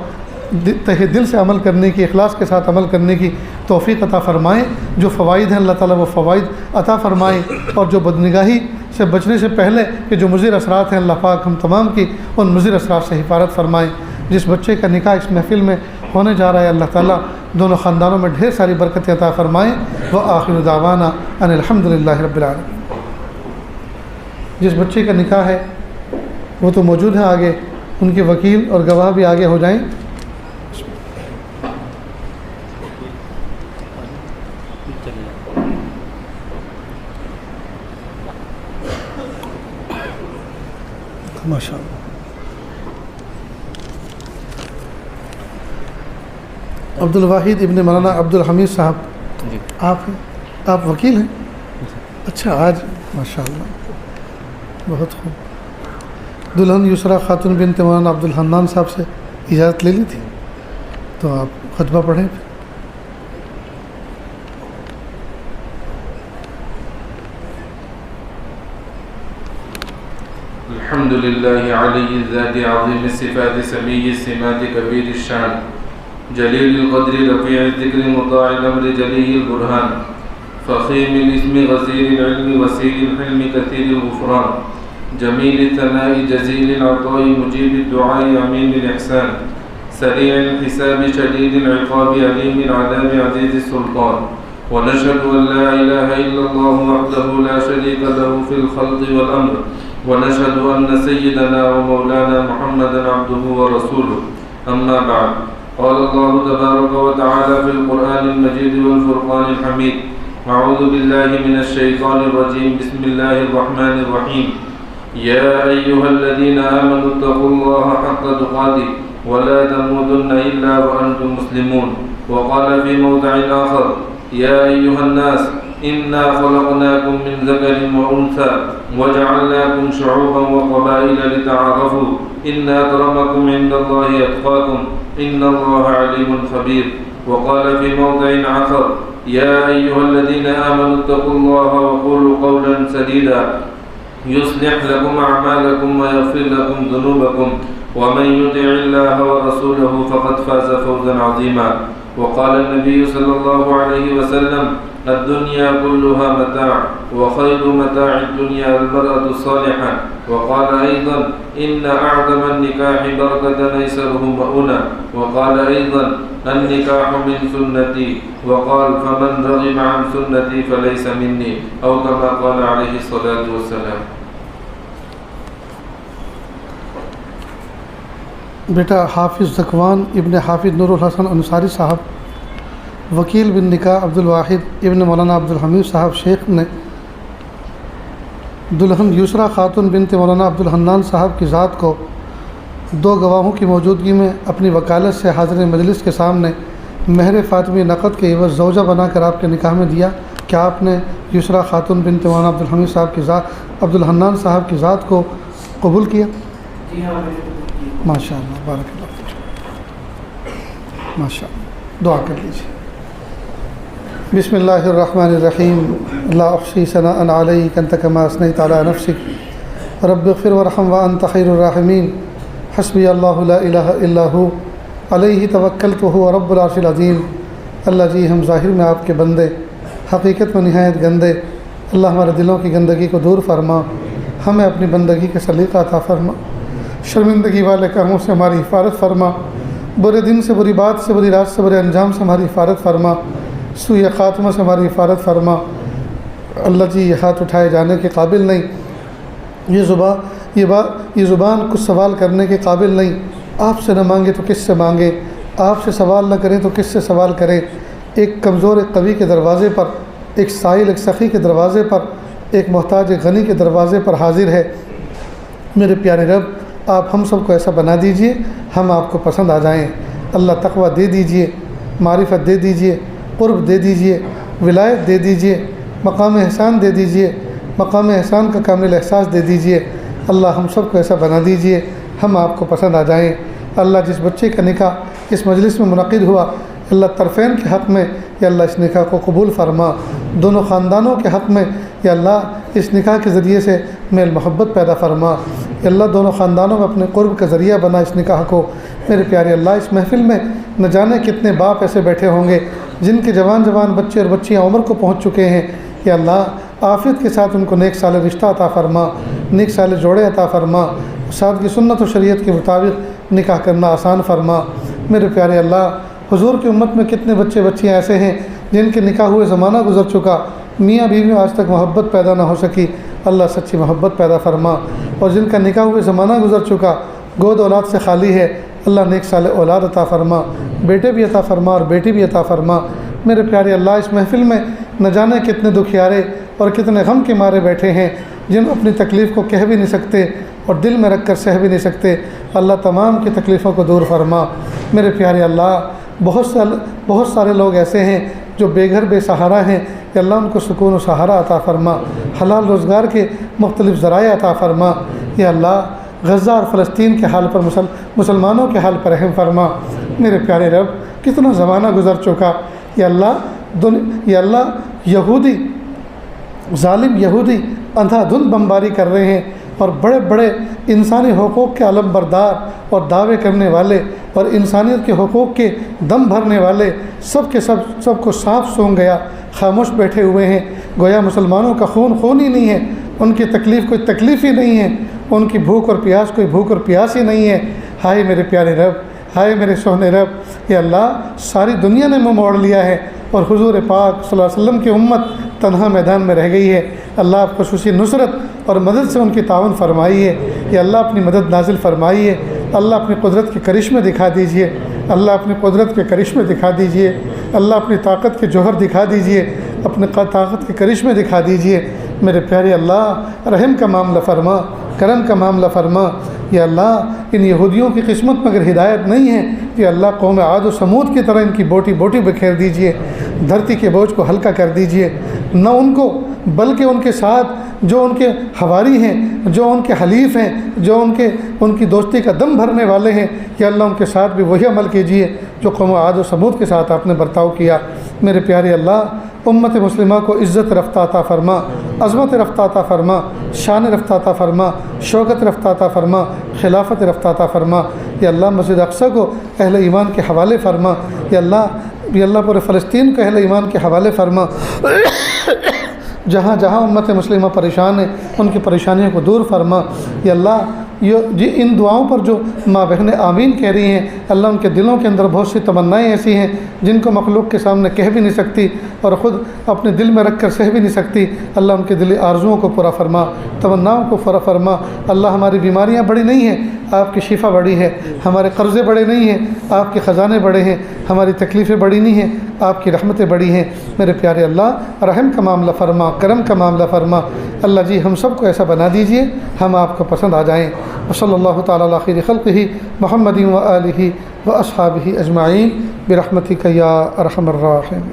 تہ دل سے عمل کرنے کی, اخلاص کے ساتھ عمل کرنے کی توفیق عطا فرمائیں. جو فوائد ہیں اللہ تعالیٰ وہ فوائد عطا فرمائیں, اور جو بدنگاہی سے بچنے سے پہلے کہ جو مضر اثرات ہیں اللہ پاک ہم تمام کی ان مضر اثرات سے حفاظت فرمائیں. جس بچے کا نکاح اس محفل میں ہونے جا رہا ہے اللہ تعالیٰ دونوں خاندانوں میں ڈھیر ساری برکتیں عطا فرمائیں. وآخر دعوانا ان الحمد للہ رب العالمین. جس بچے کا نکاح ہے وہ تو موجود ہے آگے, ان کے وکیل اور گواہ بھی آگے ہو جائیں. ماشاء اللہ. عبد الواحد ابن مولانا عبد الحمید صاحب, جی آپ وکیل ہیں؟ اچھا, آج ماشاء اللہ بہت خوب. دلہن یسرا خاتون بنت مولانا عبد الحنان صاحب سے اجازت لے لی تھی تو آپ خطبہ پڑھیں. الحمد لله علي الذات عظيم الصفات سمي السمات كبير الشان جليل القدر رفيع الذكر مطاع الأمر جلي البرهان فخيم الاسم غزير العلم وسيع الحلم كثير الغفران جميل الثناء جزيل العطاء مجيب الدعاء أمين الإحسان سريع الحساب شديد العقاب أليم العذاب عزيز السلطان ونشهد أن لا إله إلا الله وحده لا شريك له في الخلق والأمر ونشهد أن سيدنا ومولانا محمدا عبده ورسوله أما بعد قال الله تبارك وتعالى في القرآن المجيد والفرقان الحميد أعوذ بالله من الشيطان الرجيم بسم الله الرحمن الرحيم يا أيها الذين آمنوا اتقوا الله حق تقاته ولا تموتن إلا وأنتم مسلمون وقال في موضع آخر يا أيها الناس إنا خلقناكم من ذكر وأنثى وجعلناكم شعوبا وقبائل لتعارفوا إن أكرمكم عند الله أتقاكم إن الله عليم خبير. وقال في موضع آخر يا أيها الذين آمنوا اتقوا الله وقولوا قولا سديدا يصلح لكم أعمالكم ويغفر لكم ذنوبكم ومن يطع الله ورسوله فقد فاز فوزا عظيما. وقال النبي صلى الله عليه وسلم الدنيا كلها متاع وخير متاع الدنيا المرأة الصالحة. وقال أيضا إن أعظم النكاح بركة أيسره مؤونة. وقال أيضا النكاح من سنتي. وقال فمن رغب عن سنتي فليس مني أو كما قال عليه الصلاة والسلام. بیٹا حافظ ذکوان ابن حافظ نور الحسن انصاری صاحب، وکیل بن نکاح عبدالواحد ابن مولانا عبدالحمید صاحب شیخ نے دلہن یسریٰ خاتون بنت مولانا عبدالحنان صاحب کی ذات کو 2 گواہوں کی موجودگی میں اپنی وکالت سے حاضر مجلس کے سامنے مہر فاطمی نقد کے عوض زوجہ بنا کر آپ کے نکاح میں دیا. کیا آپ نے یسریٰ خاتون بنت مولانا عبدالحمید صاحب کی ذات عبدالحنان صاحب کی ذات کو قبول کیا؟ جی ہاں. ماشاء اللہ، بارک اللہ فیک، ماشاء اللہ. دعا کر لیجیے. بسم اللہ الرحمن الرحیم. لا احصی ثناء علیک انت کما اثنیت علی نفسک رب اغفر وارحم وانت خیر الراحمین. حسبی اللہ لا الہ الا ہو علیہ توکلت وہو رب العرش العظیم. اللہ جی ہم ظاہر میں آپ کے بندے، حقیقت میں نہایت گندے. اللہ ہمارے دلوں کی گندگی کو دور فرما، ہمیں اپنی بندگی کے سلیقہ عطا فرما. شرمندگی والے کاموں سے ہماری حفاظت فرما، برے دن سے، بری بات سے، بری رات سے، برے انجام سے ہماری حفاظت فرما، سوء خاتمہ سے ہماری حفاظت فرما. اللہ جی یہ ہاتھ اٹھائے جانے کے قابل نہیں، یہ زبان کچھ سوال کرنے کے قابل نہیں. آپ سے نہ مانگے تو کس سے مانگے، آپ سے سوال نہ کریں تو کس سے سوال کریں. ایک کمزور ایک قوی کے دروازے پر، ایک سائل ایک سخی کے دروازے پر، ایک محتاج ایک غنی کے دروازے پر حاضر ہے. میرے پیارے رب آپ ہم سب کو ایسا بنا دیجئے ہم آپ کو پسند آ جائیں. اللہ تقوی دے دیجئے، معرفت دے دیجئے، قرب دے دیجئے، ولایت دے دیجئے، مقام احسان دے دیجئے، مقام احسان کا کامل احساس دے دیجئے. اللہ ہم سب کو ایسا بنا دیجئے ہم آپ کو پسند آ جائیں. اللہ جس بچے کا نکاح اس مجلس میں منعقد ہوا، اللہ طرفین کے حق میں یا اللہ اس نکاح کو قبول فرما. دونوں خاندانوں کے حق میں یا اللہ اس نکاح کے ذریعے سے میل محبت پیدا فرما. یا اللہ دونوں خاندانوں میں اپنے قرب کا ذریعہ بنا اس نکاح کو. میرے پیارے اللہ اس محفل میں نہ جانے کتنے باپ ایسے بیٹھے ہوں گے جن کے جوان بچے اور بچیاں عمر کو پہنچ چکے ہیں. یا اللہ عافیت کے ساتھ ان کو نیک سال رشتہ عطا فرما، نیک سال جوڑے عطا فرما. سادگی سنت و شریعت کے مطابق نکاح کرنا آسان فرما. میرے پیارے اللہ حضور کی امت میں کتنے بچے بچیاں ایسے ہیں جن کے نکاح ہوئے زمانہ گزر چکا، میاں بیوی میں آج تک محبت پیدا نہ ہو سکی. اللہ سچی محبت پیدا فرما. اور جن کا نکاح ہوئے زمانہ گزر چکا، گود اولاد سے خالی ہے، اللہ نیک سال اولاد عطا فرما، بیٹے بھی عطا فرما اور بیٹی بھی عطا فرما. میرے پیارے اللہ اس محفل میں نہ جانے کتنے دکھیارے اور کتنے غم کے مارے بیٹھے ہیں جن اپنی تکلیف کو کہہ بھی نہیں سکتے اور دل میں رکھ کر سہ بھی نہیں سکتے. اللہ تمام کی تکلیفوں کو دور فرما. میرے پیارے اللہ بہت سارے لوگ ایسے ہیں جو بے گھر بے سہارا ہیں، کہ اللہ ان کو سکون و سہارا عطا فرما، حلال روزگار کے مختلف ذرائع عطا فرما. یا اللہ غزہ اور فلسطین کے حال پر مسلمانوں کے حال پر رحم فرما. میرے پیارے رب کتنا زمانہ گزر چکا. یا اللہ یہودی ظالم یہودی اندھا دھند بمباری کر رہے ہیں اور بڑے بڑے انسانی حقوق کے علم بردار اور دعوے کرنے والے اور انسانیت کے حقوق کے دم بھرنے والے سب کے سب کو صاف سونگ گیا، خاموش بیٹھے ہوئے ہیں. گویا مسلمانوں کا خون ہی نہیں ہے، ان کی تکلیف کوئی تکلیف ہی نہیں ہے، ان کی بھوک اور پیاس کوئی بھوک اور پیاس ہی نہیں ہے. ہائے میرے پیارے رب، ہائے میرے سونے رب. یا اللہ ساری دنیا نے منہ موڑ لیا ہے اور حضور پاک صلی اللہ علیہ وسلم کی امت تنہا میدان میں رہ گئی ہے. اللہ آپ خصوصی نصرت اور مدد سے ان کی تعاون فرمائیے. یا اللہ اپنی مدد نازل فرمائیے. اللہ اپنی قدرت کے کرشمے دکھا دیجئے. اللہ اپنی قدرت کے کرشمے دکھا دیجئے. اللہ اپنی طاقت کے جوہر دکھا دیجئے، اپنے طاقت کے کرشمے دکھا دیجئے. میرے پیارے اللہ رحم کا معاملہ فرما، کرم کا معاملہ فرما. یا اللہ ان یہودیوں کی قسمت میں اگر ہدایت نہیں ہے کہ اللہ قوم عاد و سمود کی طرح ان کی بوٹی بوٹی بکھیر دیجئے، دھرتی کے بوجھ کو ہلکا کر دیجئے. نہ ان کو بلکہ ان کے ساتھ جو ان کے حواری ہیں، جو ان کے حلیف ہیں، جو ان کی دوستی کا دم بھرنے والے ہیں، یا اللہ ان کے ساتھ بھی وہی عمل کیجیے جو قوم عاد و ثمود کے ساتھ آپ نے برتاؤ کیا۔ میرے پیارے اللہ، امت مسلمہ کو عزت رفتہ عطا فرما، عظمت رفتہ عطا فرما، شان رفتہ عطا فرما، شوکت رفتہ عطا فرما، خلافت رفتہ عطا فرما۔ یا اللہ مسجد اقصی کو اہل ایمان کے حوالے فرما، یا اللہ پورے فلسطین کو اہل ایمان کے حوالے فرما۔ جہاں جہاں امت مسلمہ پریشان ہے ان کی پریشانیوں کو دور فرما۔ یا اللہ ان دعاؤں پر جو ماں بہنیں آمین کہہ رہی ہیں، اللہ ان کے دلوں کے اندر بہت سی تمنائیں ایسی ہیں جن کو مخلوق کے سامنے کہہ بھی نہیں سکتی اور خود اپنے دل میں رکھ کر سہ بھی نہیں سکتی۔ اللہ ان کے دلی آرزوؤں کو پورا فرما، تمناؤں کو پورا فرما۔ اللہ ہماری بیماریاں بڑی نہیں ہیں، آپ کی شفا بڑی ہے، ہمارے قرضے بڑے نہیں ہیں، آپ کے خزانے بڑے ہیں، ہماری تکلیفیں بڑی نہیں ہیں، آپ کی رحمتیں بڑی ہیں۔ میرے پیارے اللہ، رحم کا معاملہ فرما، کرم کا معاملہ فرما۔ اللہ جی ہم سب کو ایسا بنا دیجئے ہم آپ کو پسند آ جائیں۔ وصلی اللہ تعالیٰ علی خیر خلقہ محمد و آلہ و اصحابہ اجمعین برحمتک یا ارحم الراحمین۔